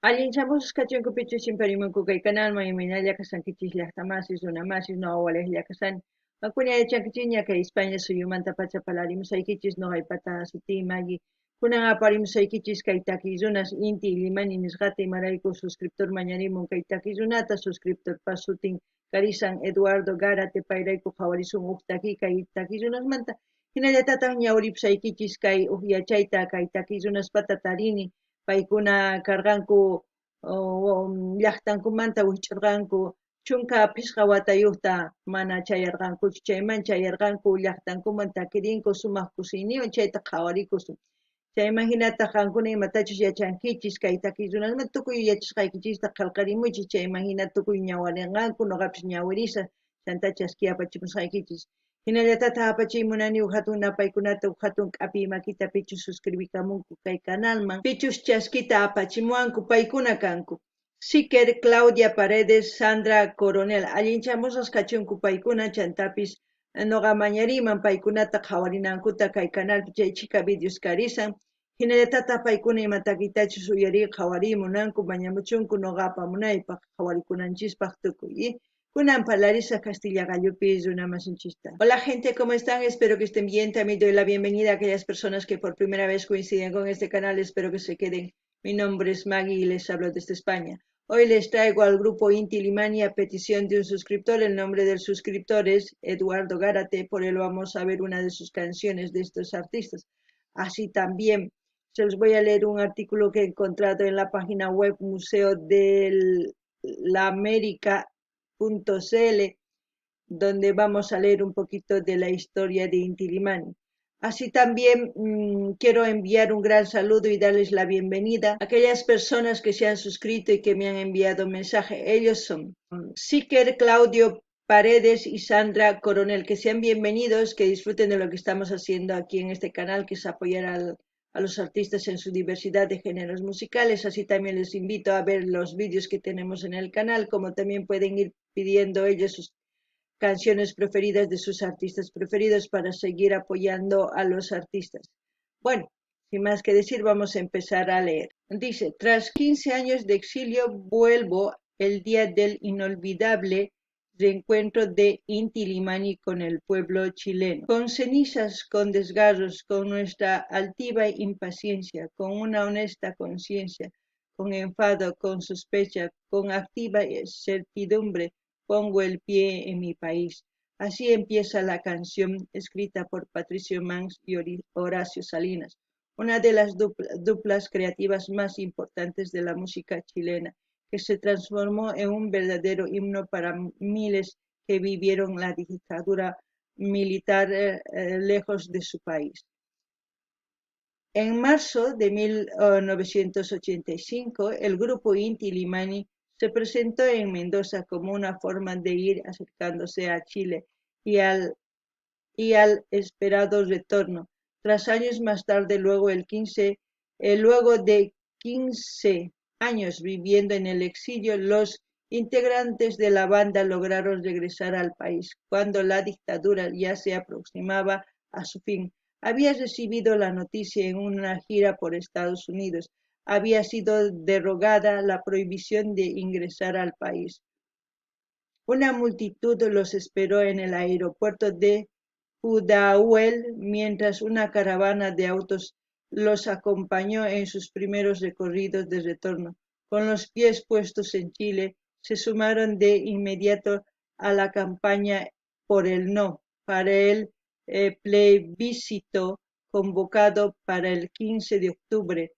Allinchamos kachunkupichu chimparimunku kay canalman imaynalla kasankichis llaqtamasis runamasis no'awalej llakasani. Pankuna yachankichis ña kay España suyumanta pacha palarimusaykichis noqaypata sutii Magui. Kunan aparimusaykichis kay takiy runas inti Limani nisqata imarayku suscriptor mañarimun kay takiy runata suscriptorpa sutin karisan Eduardo Garate payrayku qhawarisun huk takiy kay takiy runasmanta. Hinallatataq ñawripusaykichis kay huk yachayta kay takiy runaspata tarini paykuna karqanku llaqtankumanta wich'urqanku chunka phisqa watayuqta mana chayarqankuchu chayman chayarqanku llaqtankuman takirinku sumaq kusiyniwan chayta qhawarikusun chayman hinata qankuna imatachus yachankichis kay takiy runasman tukuy yachashqaykichista qallqarimuychis chayman hina tukuy ñawirinqanku noqapis ñawirisa chanta chaski apachimusqaykichis hinallatata apachiymunani hatun napaykunata hatun k'api makita pichus suscribikamunku kay canalman pichus chaskita apachimuwanku paykuna kanku Siker, Claudia Paredes, Sandra Coronel allinchamusqas kachunku paykuna chantapis noqa mañariman paykunata qhawarinankuta kay canalpi chay chika videos karisan hinallatata paykuna imatakitachus uyarir qhawarimunanku mañamuchunku noqapa munaypaq qhawarikunanchispak tukuy kunan Larisa Castilla Gallupis una masinchista. Hola gente, ¿cómo están? Espero que estén bien. También doy la bienvenida a aquellas personas que por primera vez coinciden con este canal. Espero que se queden. Mi nombre es Maggie y les hablo desde España. Hoy les traigo al grupo Inti Limani a petición de un suscriptor. El nombre del suscriptor es Eduardo Gárate, por él vamos a ver una de sus canciones de estos artistas. Así también se los voy a leer un artículo que he encontrado en la página web Museo de la América.cl, donde vamos a leer un poquito de la historia de Inti Limani. Así también quiero enviar un gran saludo y darles la bienvenida a aquellas personas que se han suscrito y que me han enviado mensaje. Ellos son Siker, Claudio Paredes y Sandra Coronel. Que sean bienvenidos, que disfruten de lo que estamos haciendo aquí en este canal, que es apoyar a los artistas en su diversidad de géneros musicales. Así también les invito a ver los vídeos que tenemos en el canal, como también pueden ir pidiendo ellos sus canciones preferidas de sus artistas preferidos para seguir apoyando a los artistas. Bueno, sin más que decir, vamos a empezar a leer. Dice, tras 15 años de exilio, vuelvo el día del inolvidable reencuentro de Inti Limani con el pueblo chileno. Con cenizas, con desgarros, con nuestra altiva impaciencia, con una honesta conciencia, con enfado, con sospecha, con activa certidumbre, pongo el pie en mi país. Así empieza la canción escrita por Patricio Manx y Horacio Salinas, una de las duplas creativas más importantes de la música chilena, que se transformó en un verdadero himno para miles que vivieron la dictadura militar lejos de su país. En marzo de 1985, el grupo Inti Limani se presentó en Mendoza como una forma de ir acercándose a Chile y al esperado retorno. Tras años más tarde, luego de 15 años viviendo en el exilio, los integrantes de la banda lograron regresar al país cuando la dictadura ya se aproximaba a su fin. Había recibido la noticia en una gira por Estados Unidos. Había sido derogada la prohibición de ingresar al país. Una multitud los esperó en el aeropuerto de Pudahuel, mientras una caravana de autos los acompañó en sus primeros recorridos de retorno. Con los pies puestos en Chile, se sumaron de inmediato a la campaña por el no, para el plebiscito convocado para el 15 de octubre.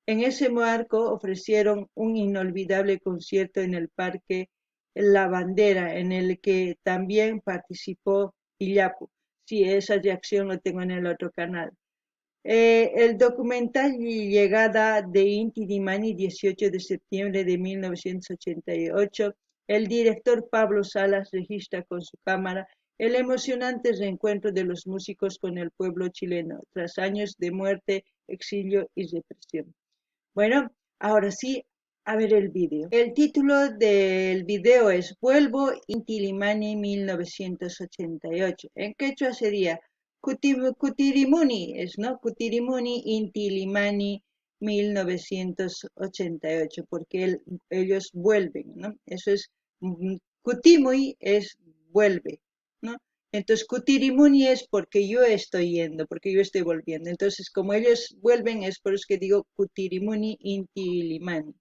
En ese marco ofrecieron un inolvidable concierto en el Parque La Bandera, en el que también participó Illapu. Sí, esa reacción lo tengo en el otro canal. El documental Llegada de Inti Limani, 18 de septiembre de 1988, el director Pablo Salas registra con su cámara el emocionante reencuentro de los músicos con el pueblo chileno, tras años de muerte, exilio y represión. Bueno, ahora sí, a ver el vídeo. El título del video es Vuelvo Inti Limani 1988. En quechua sería Kutirimuni, ¿no? Kutirimuni Inti Limani 1988, porque ellos vuelven, ¿no? Eso es, kutimui es vuelve, ¿no? Entonces, kutirimuni es porque yo estoy yendo, porque yo estoy volviendo. Entonces, como ellos vuelven, es por eso que digo kutirimuni inti limani.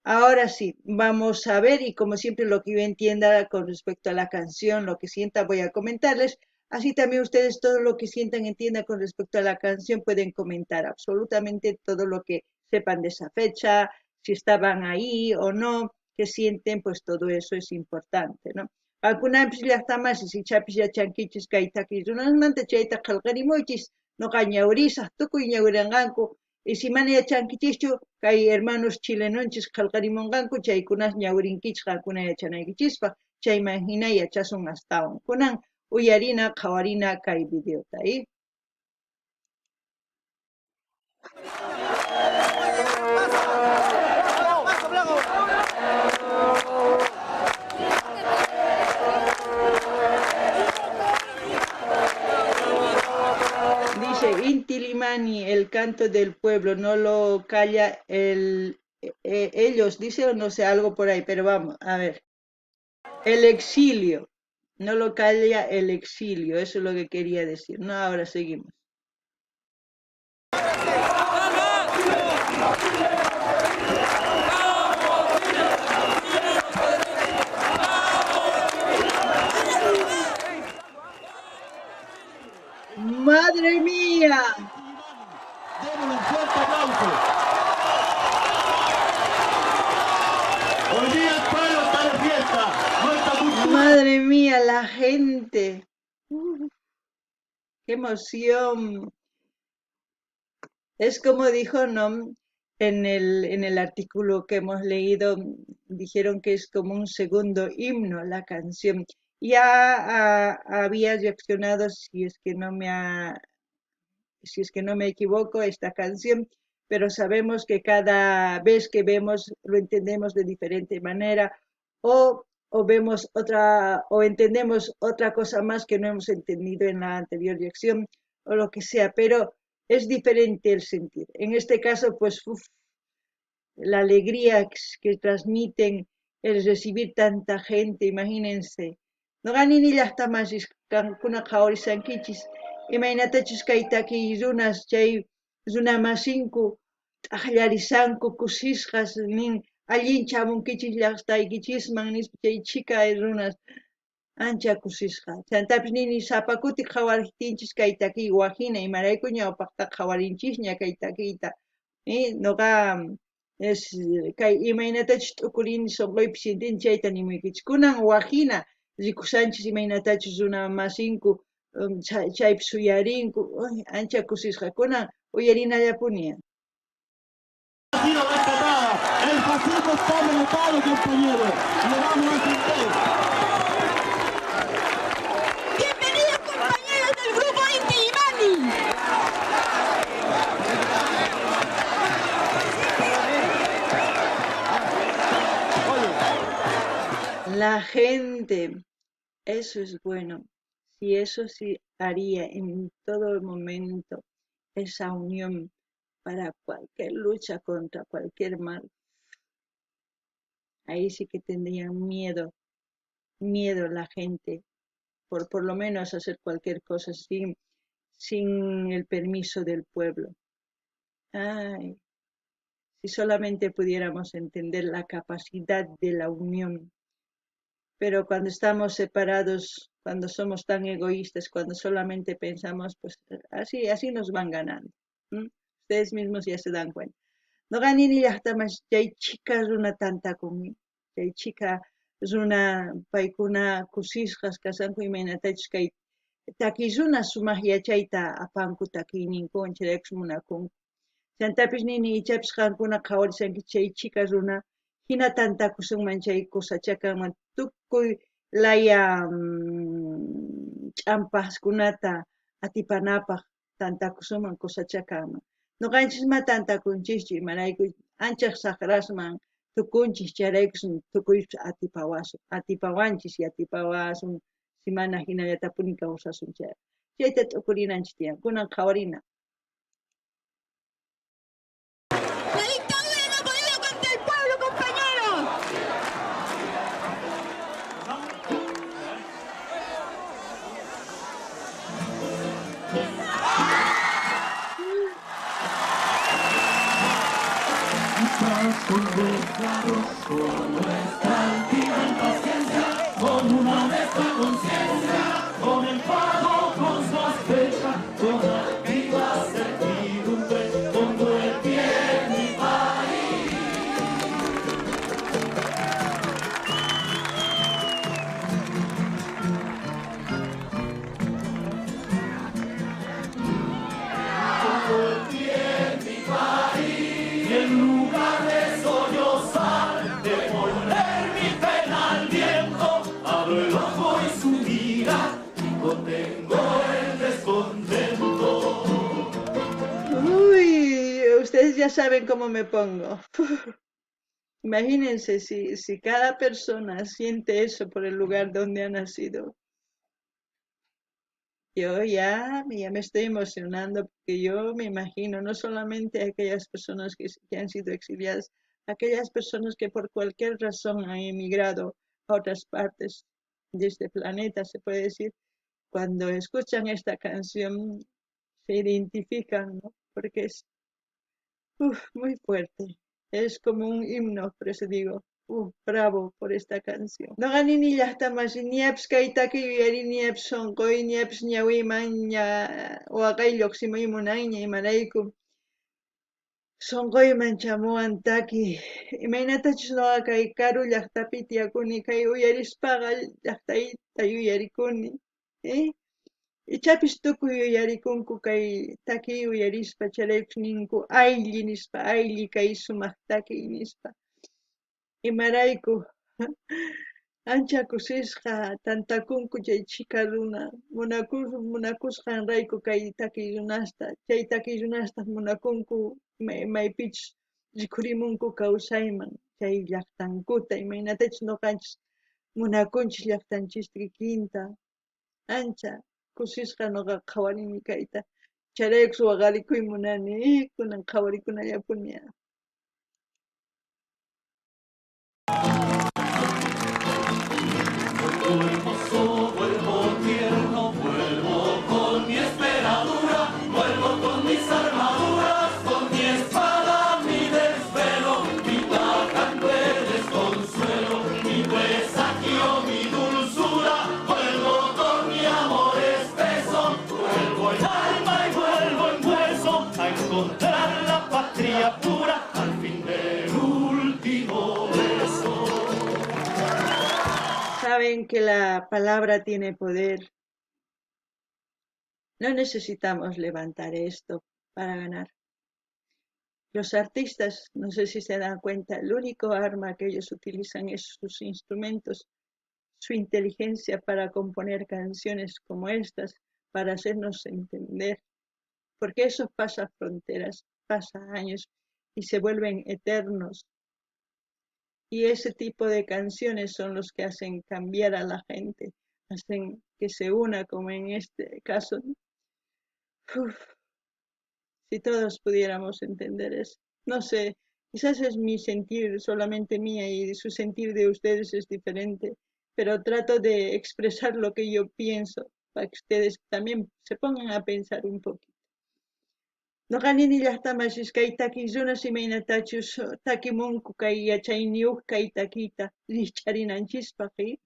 Ahora sí, vamos a ver, y como siempre lo que yo entienda con respecto a la canción, lo que sienta, voy a comentarles. Así también ustedes todo lo que sientan, entiendan con respecto a la canción, pueden comentar absolutamente todo lo que sepan de esa fecha, si estaban ahí o no, qué sienten, pues todo eso es importante, ¿no? Alguna vez ya está más, si chapis ya chanquichis kaitakis, unas mantas chaita kalkarimuchis, no cañaurisas, tuku y ñauranganku, y si manía chanquichichu, kay hermanos chilenonchis qalqarimunqanku chaykunas ñawrinkichqa kuna yachanaykichispa chayman hina yachasun astawan kunan uyarina qhawarina kay videota dice Inti Limani, el canto del pueblo no lo calla ellos dice o no sé algo por ahí, pero vamos a ver, el exilio no lo calla el exilio, eso es lo que quería decir. No, ahora seguimos. ¡Madre mía! Démosle un fuerte aplauso. Hoy día el pueblo está de fiesta. Nuestra cultura. ¡Madre mía, la gente! ¡Qué emoción! Es como dijo, ¿no? En el artículo que hemos leído, dijeron que es como un segundo himno la canción. Ya había reaccionado, si es que no me equivoco, esta canción, pero sabemos que cada vez que vemos lo entendemos de diferente manera o vemos otra o entendemos otra cosa más que no hemos entendido en la anterior reacción o lo que sea, pero es diferente el sentir. En este caso, pues la alegría que transmiten el recibir tanta gente, imagínense. No ganin ni las tamasis, kuna kaori sankichis, imaynatachus kaitaki runas chay runa masinku, ajllarisanku kusisqas nin allin chamunkichis llaqtaykichisman nispa chay chika runas ancha kusisqa. Chantapis nini sapakuti qhawarijtinchis kaytaki wajina imarayku ñawpaqta qhawarinchikña kaytakiyta. Noqa es kay imaynatachus t'ukurini sonqoypi sintin chayta nimuykichis. Kunan wajina rikusanchis imaynatachus runa masinku chaypis uyarinku, ancha kusisqa. Kunan uyarinallapunia. Ha sido rescatada. El fascismo está derrotado, compañeros. Lo vamos a entender. Bienvenidos compañeros del grupo Inti Limani. La gente, eso es bueno. Si eso sí haría en todo momento esa unión para cualquier lucha contra cualquier mal, ahí sí que tendrían miedo la gente, por lo menos hacer cualquier cosa sin el permiso del pueblo. Ay, si solamente pudiéramos entender la capacidad de la unión, pero cuando estamos separados, cuando somos tan egoístas, cuando solamente pensamos, pues así nos van ganando. ¿M? Ustedes mismos ya se dan cuenta. No ganin y hasta más, chay chica runa tanta conmigo, chay chica runa paikuna kusisqas kasanku imaynatachus kay taki runa sumaq yachayta apanku takiyninkuwan chayraykus munakunku. Chantapis nini ichapis qankuna qhawarisanki chay chica runa hina tantakusunman chay kusachakanman tukuy laya ch'ampaskunata atipanapaq tantakusunman kusachakanman. Nuqanchis tantakunchischu imarayku ancha saqrasman tukunchis chayraykus tukuypis atipawanchis y atipawasun si mana hinallatapuni kawsasun chay. Chayta t'ukurinanchis tiyan, kunan qhawarina. con desgarros, con nuestra altiva paciencia, con una honesta conciencia, con el pago, con sospecha, con activa certidumbre, pongo el pie en mi país. Pongo el pie en mi país y en lugar de sollozar, de poner mi pena al viento, abro el ojo y su mira y contengo el descontento. Uy, ustedes ya saben cómo me pongo. Imagínense si cada persona siente eso por el lugar donde ha nacido. Yo ya me estoy emocionando porque yo me imagino no solamente a aquellas personas que han sido exiliadas, aquellas personas que por cualquier razón han emigrado a otras partes de este planeta, se puede decir, cuando escuchan esta canción se identifican, ¿no? Porque es muy fuerte. Es como un himno, por eso digo, bravo por esta canción. No gané ni las tamas, ni apps kaitaki yari ni apps son koi ni apps ñawi maña o acai loximo y munaña y maraiku. Son koi manchamuan taki. Imainatachus no acai karu llaqtapi tiakuni kai uyarispaqa llaqtayta yuyarikuni. ¿Eh? Ichapis tukuy uyarikunku kay takiy uyarispa charaykush ninku aylli nispa aylli kay sumaq takiy nispa imarayku ancha kusisqa tantakunku chay chika runa munakusqanrayku kay takiy runasta chay takiy runasta munakunku maypich rikhurimunku kawsayman chay llaqtankuta imaynatachus ñuqanchis munakunchis llaqtanchista kikinta ancha kusisqa nuqa qhawarini kayta charaykush waqarikuy munani kunan qhawarikunallapuni. Vuelvo hermoso, vuelvo tierno, vuelvo con mi esperadura, vuelvo con mis armaduras, con mi espada, mi desvelo, mi tajante desconsuelo, mi presagio, mi dulzura, vuelvo con mi amor espeso, vuelvo en alma y vuelvo en hueso, a encontrar la patria pura, al fin del último beso. Saben que la palabra tiene poder. No necesitamos levantar esto para ganar. Los artistas, no sé si se dan cuenta, el único arma que ellos utilizan es sus instrumentos, su inteligencia para componer canciones como estas, para hacernos entender, porque eso pasa fronteras, pasa años y se vuelven eternos. Y ese tipo de canciones son los que hacen cambiar a la gente, hacen que se una, como en este caso. Uf, si todos pudiéramos entender eso. No sé, quizás es mi sentir solamente mía y su sentir de ustedes es diferente, pero trato de expresar lo que yo pienso para que ustedes también se pongan a pensar un poquito. Noqanini llaqtamashish kay takiyrunas imaynatachus takimunku kay yachayniyuq kay takiyta rikcharinanchispaq.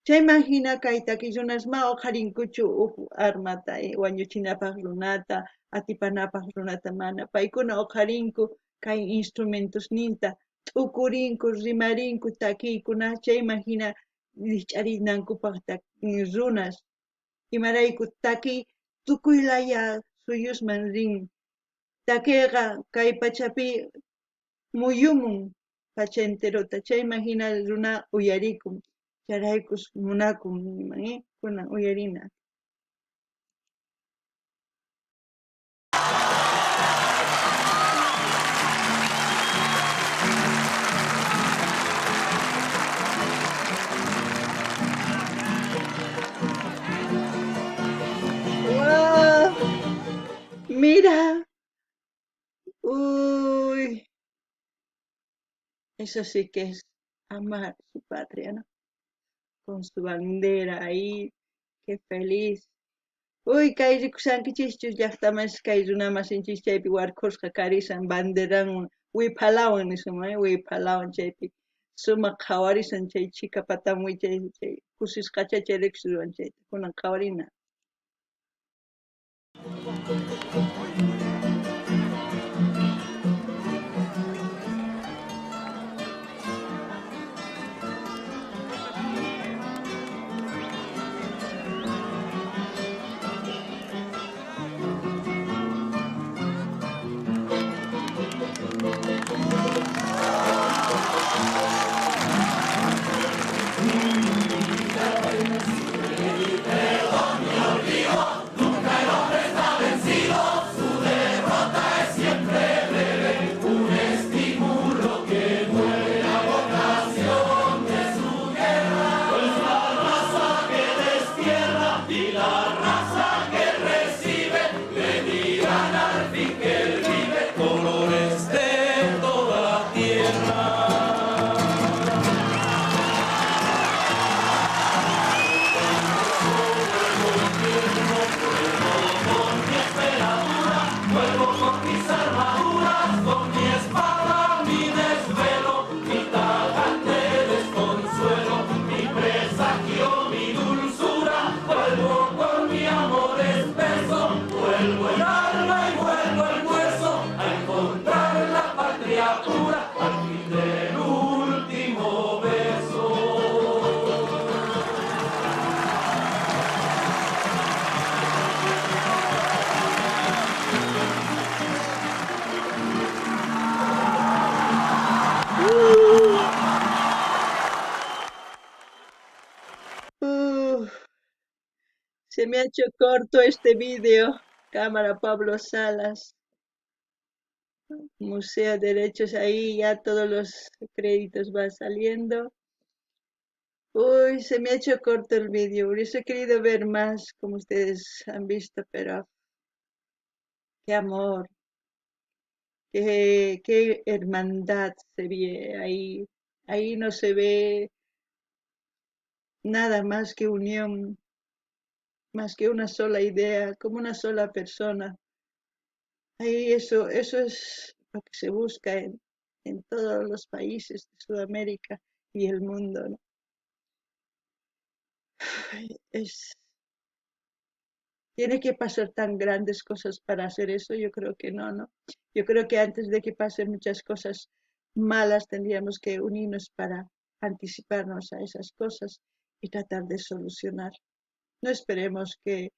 Chayman hina kay takiyrunas ma uqharinkuchu armata wañuchinapaq runata, atipanapaq runata mana. Paykuna uqharinku kay instrumentosninta t'ukurinku, rimarinku takiykuna chayman hina rikch'arinankupaq runas. Imarayku takiy tukuylaya suyusman rin. Takiqa kay pachapi muyumun pacha enterota chayman hina runa uyarikun charaykus munakun kunan uyarina. ¡Wow! Mira, uy, eso sí que es amar su patria, ¿no? Con su bandera ahí, qué feliz. Uy, kay rikushankichis llaqtamas kay runamasinchis chaypi warkusqa karisan banderan Wipalawan nisumay wipalawan chaypi sumaq qhawarisan chay chika patamuy chay kusisqacha chay riqsiruwan chayta kunan qhawarina. Colores de toda tierra. Vuelvo con mis armaduras, con mi espada, mi desvelo, mi tajante desconsuelo, mi presagio, mi dulzura. Vuelvo con mi amor espeso, vuelvo el alma y vuelvo el hueso a encontrar la patria pura al fin del último beso. Uh, Se me ha hecho corto este video. Cámara Pablo Salas, Museo de Derechos, ahí ya todos los créditos van saliendo. Uy, se me ha hecho corto el video. Hubiese querido ver más, como ustedes han visto, pero qué amor, qué hermandad se ve ahí. Ahí no se ve nada más que unión, más que una sola idea, como una sola persona. Ahí eso es lo que se busca en todos los países de Sudamérica y el mundo, ¿no? Es, Tiene que pasar tan grandes cosas para hacer eso, yo creo que no, ¿no? Yo creo que antes de que pasen muchas cosas malas tendríamos que unirnos para anticiparnos a esas cosas y tratar de solucionar. No esperemos que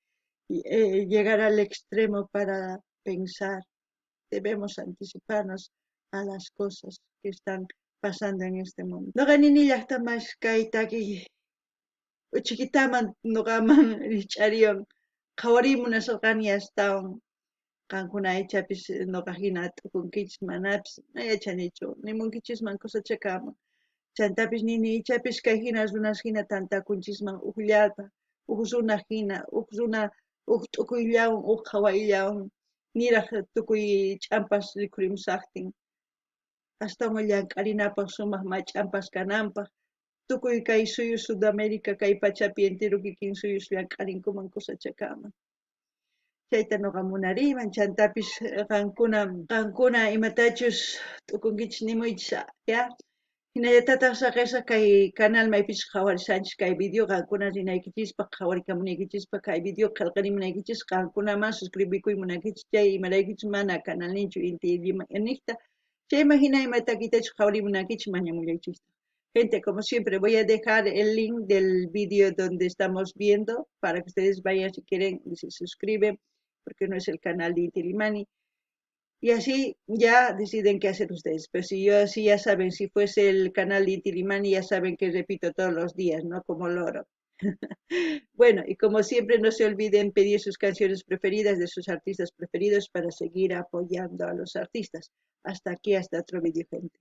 llegar al extremo para pensar, debemos anticiparnos a las cosas que están pasando en este mundo. No ganini llaqta más kaitaki chiquitaman nuqaman rich'ariyon qhawarimunasaqani astawan qankuna aychapis nuqa hina t'ukunkichis manapis mayachanichu nimunkichisman kusachakaman chantapis nini ichapis kay hina runas hina tantakunchisman llata runa hina runa t'ukuyllawan qhawayllawan niraq tukuy ch'ampas rikurimusaqtin astawan llank'arinapaq sumaq mach'ampas kananpaq tukuy kay suyu Sudamérica kay pachapi entero kikin suyus llank'arinkuman kusachakaman chayta nuqa munariyman chantapis qankuna imatachus t'ukunkichis nimuychis ya hinallatataq saqesa kay canal maypis qhawarisanchis kay video qankuna rinaykichispa qhawarikamunaykichispa kay video qillqarimunaykichis qankunaman suscribikuymunaykichis chay imaraykuchus mana canalninchu inti idioma niqta chayman hina imatakitachus qhawarimunaykichis mañamuyaychis. Gente, como siempre, voy a dejar el link del vídeo donde estamos viendo para que ustedes vayan si quieren y se suscriben, porque no es el canal de Inti Illimani. Y así ya deciden qué hacer ustedes. Pero si ya saben, si fuese el canal de Inti Illimani, ya saben que repito todos los días, ¿no? Como loro. Bueno, y como siempre, no se olviden pedir sus canciones preferidas de sus artistas preferidos para seguir apoyando a los artistas. Hasta aquí, hasta otro vídeo, gente.